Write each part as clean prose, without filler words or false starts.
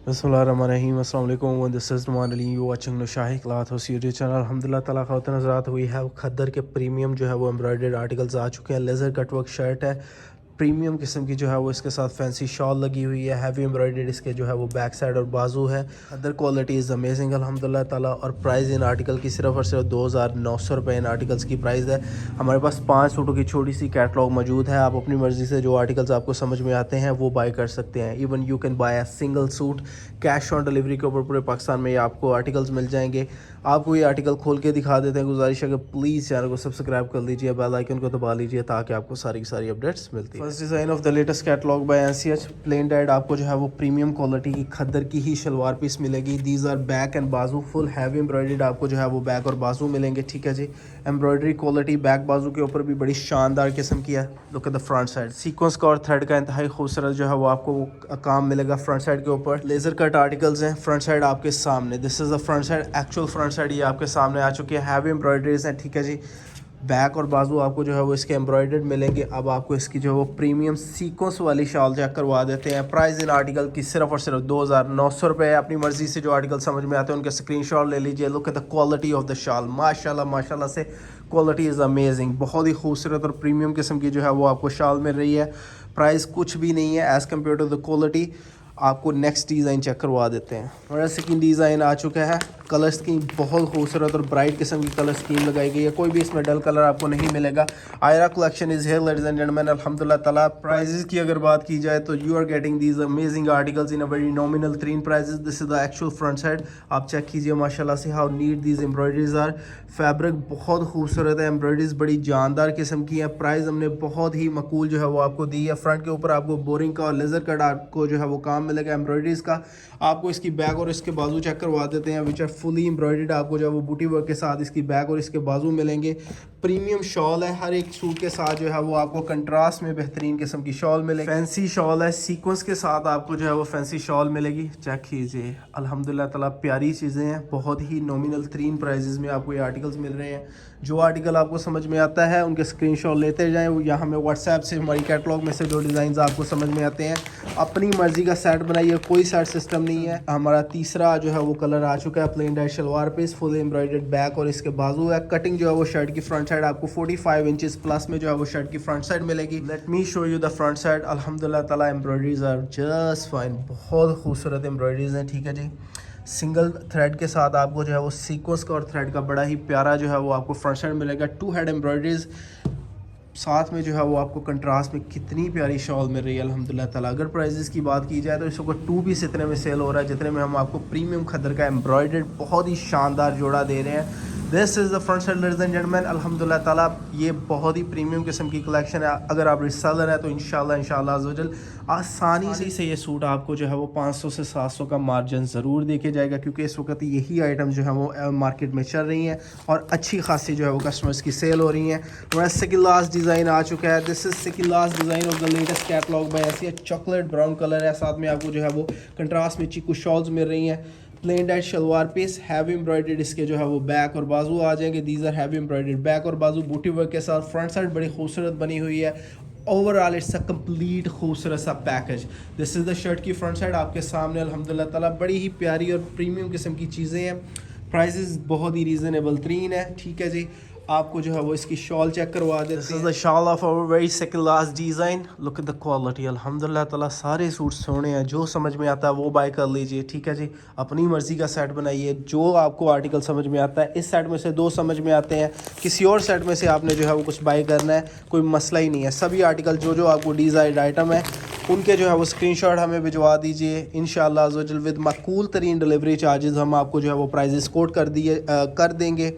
Bismillahirrahmanirrahim. Assalamu alaikum. This is Numan Ali. You watching Nushahi Cloth House YouTube channel. अल्हम्दुलिल्लाह ताला ख़वातीन हज़रात, we have खद्दर के premium जो है वो एम्ब्रॉयडर्ड आर्टिकल्स आ चुके हैं। लेज़र कटवर्क शर्ट है, प्रीमियम किस्म की जो है वो इसके साथ फैंसी शॉल लगी हुई है। हैवी एम्ब्रॉयडर्ड इसके जो है वो बैक साइड और बाजू है। अदर क्वालिटी इज़ अमेजिंग अल्हम्दुलिल्लाह ताला। और प्राइस इन आर्टिकल की सिर्फ और सिर्फ 2900 रुपये इन आर्टिकल्स की प्राइस है। हमारे पास 5 सूटों की छोटी सी कैटलॉग मौजूद है। आप अपनी मर्ज़ी से जो आर्टिकल्स आपको समझ में आते हैं वो बाय कर सकते हैं। Even you can buy a single suit cash on delivery के ऊपर पूरे पाकिस्तान में ये आपको आर्टिकल्स मिल जाएंगे। आपको ये आर्टिकल खोल के दिखा देते हैं। गुजारिश है कि प्लीज़ चैनल को सब्सक्राइब कर लीजिए, बेल आइकन को दबा लीजिए ताकि आपको सारी की सारी अपडेट्स मिलती है। First design of the latest catalogue by एनसीएच प्लेन डाइड। आपको जो है वो प्रीमियम क्वालिटी की खद्दर की ही शलवार पीस मिलेगी। दीज आर बैक एंड बाजू फुल हैवी एम्ब्रॉयडर्ड आपको जो है वो बैक और बाजू मिलेंगे। ठीक है जी, एम्ब्रॉयडरी क्वालिटी बैक बाजू के ऊपर भी बड़ी शानदार किस्म की है। Look at the front side, sequence का और थ्रेड का इंतहाई खूबसूरत जो है वो आपको काम मिलेगा फ्रंट साइड के ऊपर। लेज़र कट आर्टिकल्स हैं, फ्रंट साइड आपके सामने। This is the front side, actual front side ये आपके सामने आ चुकी है। हैवी एम्ब्रॉयडरीज हैं। ठीक है जी, बैक और बाजू आपको जो है वो इसके एम्ब्रॉयडर्ड मिलेंगे। अब आपको इसकी जो है वो प्रीमियम सीक्वेंस वाली शॉल चेक करवा देते हैं। प्राइस इन आर्टिकल की सिर्फ और सिर्फ 2900 रुपये है। अपनी मर्जी से जो आर्टिकल समझ में आते हैं उनके स्क्रीनशॉट ले लीजिए। Look at the quality of the shawl, माशाल्लाह माशाल्लाह से क्वालिटी इज़ अमेजिंग। बहुत ही खूबसूरत और प्रीमियम किस्म की जो है वो आपको शॉल मिल रही है। प्राइस कुछ भी नहीं है as compare to the quality. आपको नेक्स्ट डिज़ाइन चेक करवा देते हैं। हमारा सेकंड डिज़ाइन आ चुका है। कलर स्कीम बहुत खूबसूरत और ब्राइट किस्म की कलर स्कीम लगाई गई है। कोई भी इसमें डल कलर आपको नहीं मिलेगा। Aira collection is here ladies and gentleman अल्हम्दुलिल्लाह ताला। प्राइजेस की अगर बात की जाए तो you are getting these amazing articles in a very nominal तरीन prices. This is the actual front side. आप चेक कीजिए माशाल्लाह से how neat these embroideries are. Fabric बहुत खूबसूरत है, एम्ब्रॉयडरीज बड़ी जानदार किस्म की है। प्राइस हमने बहुत ही मकूल जो है वो आपको दी है। फ्रंट के ऊपर आपको बोरिंग का और लेज़र कट आपको जो है वो काम मिलेगा एम्ब्रॉयडरीज का। आपको इसकी बैक और इसके बाजू चेक करवा देते हैं विच आर फुली एम्ब्रॉयडर्ड। आपको जो है वो बूटी वर्क के साथ इसकी बैक और इसके बाजू मिलेंगे। प्रीमियम शॉल है, हर एक सूट के साथ जो है वो आपको कंट्रास्ट में बेहतरीन किस्म की शॉल मिलेगी। फैंसी शॉल है, सीक्वेंस के साथ आपको जो है वो फैंसी शॉल मिलेगी। चेक कीजिए अल्हम्दुलिल्लाह ताला, प्यारी चीज़ें हैं। बहुत ही नॉमिनल तरीन प्राइजेस में आपको ये आर्टिकल्स मिल रहे हैं। जो आर्टिकल आपको समझ में आता है उनके स्क्रीनशॉट लेते जाएं। या हमें व्हाट्सएप से हमारी कैटलॉग में से जो डिज़ाइन आपको समझ में आते हैं अपनी मर्ज़ी का सेट बनाइए, कोई सेट सिस्टम नहीं है। हमारा तीसरा जो है वो कलर आ चुका है, plain dyed shalwar piece full embroidered back और इसके बाजू है। कटिंग जो है वो शर्ट की फ्रंट साइड आपको 45 इंचेस प्लस में जो है वो शर्ट की फ्रंट साइड मिलेगी। Let me show you the front side. अल्हम्दुलिल्लाह ताला एम्ब्रॉयडरीज आर जस्ट फाइन, बहुत खूबसूरत एम्ब्रॉयडरीज हैं। ठीक है जी, सिंगल थ्रेड के साथ आपको जो है वो सीक्वेंस का और थ्रेड का बड़ा ही प्यारा जो है वो आपको फ्रंट साइड मिलेगा। 2 हेड एम्ब्रॉयडरीज साथ में जो है वो आपको कंट्रास्ट में कितनी प्यारी शॉल मिल रही है अल्हम्दुलिल्लाह ताला। अगर प्राइजेस की बात की जाए तो इसको 2 पीस इतने में सेल हो रहा है जितने में हम आपको प्रीमियम खद्दर का एम्ब्रॉयडर्ड बहुत ही शानदार जोड़ा दे रहे हैं। This is the front side ladies and gentleman अल्हम्दुलिल्लाह ताला। ये बहुत ही प्रीमियम किस्म की कलेक्शन है। अगर आप रिसेलर है तो इंशाल्लाह अज़्ज़वजल आसानी से ये सूट आपको जो है वो 500 से 700 का मार्जिन ज़रूर देके जाएगा, क्योंकि इस वक्त यही आइटम जो है वो मार्केट में चल रही हैं और अच्छी खासी जो है वो कस्टमर्स की सेल हो रही हैं। हमारा सेकंड लास्ट डिज़ाइन आ चुका है। This is second last design of the latest catalogue by ऐसी चॉकलेट ब्राउन कलर है। साथ में आपको जो है वो कंट्रास्ट में चीकू शॉल्स मिल रही हैं। Plain dyed shalwar piece, heavy embroidered इसके जो है वो बैक और बाजू आ जाएंगे। These are heavy embroidered back और बाजू बूटी वर्क के साथ। फ्रंट साइड बड़ी खूबसूरत बनी हुई है। ओवरऑल इट्स अ कंप्लीट खूबसूरत सा package. This is the shirt की फ्रंट साइड आपके सामने अल्हम्दुलिल्लाह ताला। बड़ी ही प्यारी और प्रीमियम किस्म की चीज़ें हैं। प्राइसेस बहुत ही रीज़नेबल तरीन है। ठीक है जी, आपको जो है वो इसकी शॉल चेक करवा देते हैं। This is the shawl of our very second last design. Look at the quality अल्हम्दुलिल्लाह ताला। सारे सूट सोने हैं, जो समझ में आता है वो बाय कर लीजिए। ठीक है जी, अपनी मर्ज़ी का सेट बनाइए। जो आपको आर्टिकल समझ में आता है, इस सेट में से 2 समझ में आते हैं, किसी और सेट में से आपने जो है वो कुछ बाय करना है, कोई मसला ही नहीं है। सभी आर्टिकल जो आपको डिज़ाइन आइटम है उनके जो है वो स्क्रीनशॉट हमें भिजवा दीजिए। इंशाल्लाह अज़्ज़वजल विद माकूल तरीन डिलीवरी चार्जेस हम आपको जो है वो प्राइजेस कोट कर देंगे।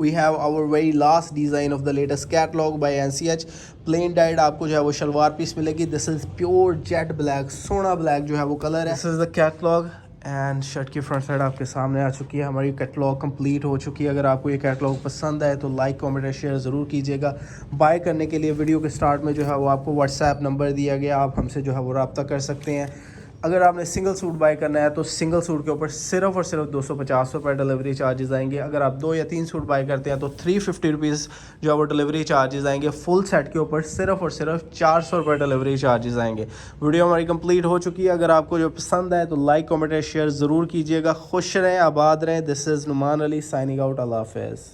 We have our very last design of the latest catalog by NCH plain dyed आपको जो है वो शलवार पीस मिलेगी। This is pure jet black, सोना ब्लैक जो है वो कलर है। This is the catalogue and shirt की फ्रंट साइड आपके सामने आ चुकी है। हमारी कैटलॉग कंप्लीट हो चुकी है। अगर आपको ये कैटलॉग पसंद आए तो लाइक कमेंट और शेयर ज़रूर कीजिएगा। बाय करने के लिए वीडियो के स्टार्ट में जो है वो आपको व्हाट्सएप नंबर दिया गया, आप हमसे जो है वो रब्ता कर सकते हैं। अगर आपने सिंगल सूट बाय करना है तो सिंगल सूट के ऊपर सिर्फ और सिर्फ 250 रुपये डिलीवरी चार्जेस आएंगे। अगर आप 2 या 3 सूट बाय करते हैं तो 350 रुपीज़ जो है वो डिलीवरी चार्जेस आएंगे। फुल सेट के ऊपर सिर्फ और सिर्फ 400 रुपये डिलीवरी चार्जेस आएंगे। वीडियो हमारी कंप्लीट हो चुकी है। अगर आपको जो पसंद आए तो लाइक कमेंट शेयर ज़रूर कीजिएगा। खुश रहें, आबाद रहें। This is Numan Ali signing out. अल्लाह हाफ़िज़।